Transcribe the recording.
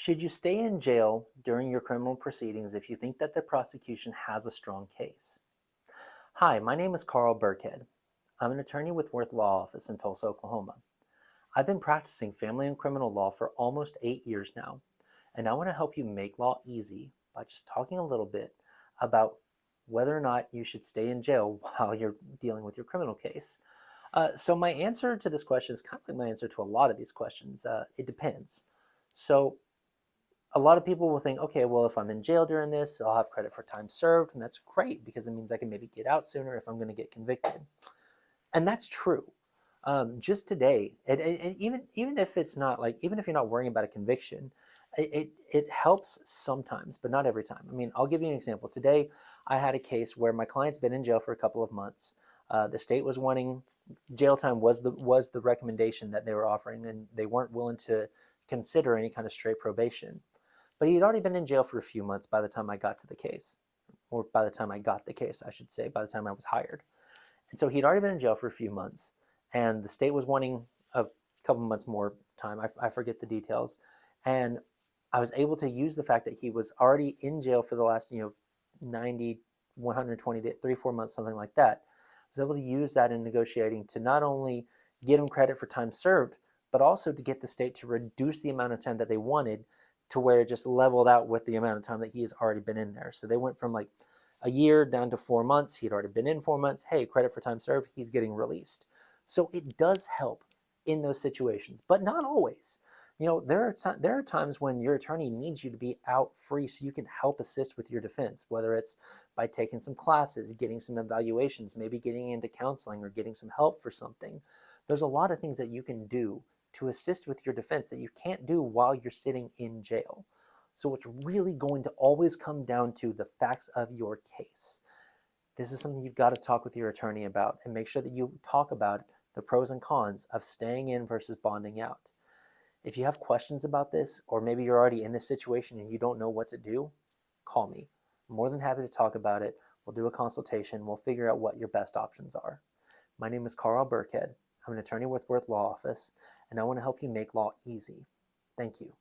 Should you stay in jail during your criminal proceedings if you think that the prosecution has a strong case? Hi, my name is Carl Birkhead. I'm an attorney with Worth Law Office in Tulsa, Oklahoma. I've been practicing family and criminal law for almost 8 years now, and I want to help you make law easy by just talking a little bit about whether or not you should stay in jail while you're dealing with your criminal case. So my answer to this question is kind of like my answer to a lot of these questions. It depends. So a lot of people will think, okay, well, if I'm in jail during this, I'll have credit for time served, and that's great because it means I can maybe get out sooner if I'm going to get convicted. And that's true. Just today, and even if it's not like, even if you're not worrying about a conviction, it helps sometimes, but not every time. I mean, I'll give you an example. Today, I had a case where my client's been in jail for a couple of months. The state was wanting jail time was the recommendation that they were offering, and they weren't willing to consider any kind of straight probation. But he had already been in jail for a few months by the time I got to the case, or by the time I got the case, I should say, by the time I was hired. And so he'd already been in jail for a few months, and the state was wanting a couple months more time. I forget the details. And I was able to use the fact that he was already in jail for the last, 90, 120 days, 3, 4 months, something like that. I was able to use that in negotiating to not only get him credit for time served, but also to get the state to reduce the amount of time that they wanted to where it just leveled out with the amount of time that he has already been in there. So they went from like a year down to 4 months. He'd already been in 4 months. Hey, credit for time served. He's getting released. So it does help in those situations, but not always. There are times when your attorney needs you to be out free so you can help assist with your defense, whether it's by taking some classes, getting some evaluations, maybe getting into counseling or getting some help for something. There's a lot of things that you can do to assist with your defense that you can't do while you're sitting in jail. So it's really going to always come down to the facts of your case. This is something you've got to talk with your attorney about, and make sure that you talk about the pros and cons of staying in versus bonding out. If you have questions about this, or maybe you're already in this situation and you don't know what to do, call me. I'm more than happy to talk about it. We'll do a consultation. We'll figure out what your best options are. My name is Carl Birkhead. I'm an attorney with Worth Law Office, and I want to help you make law easy. Thank you.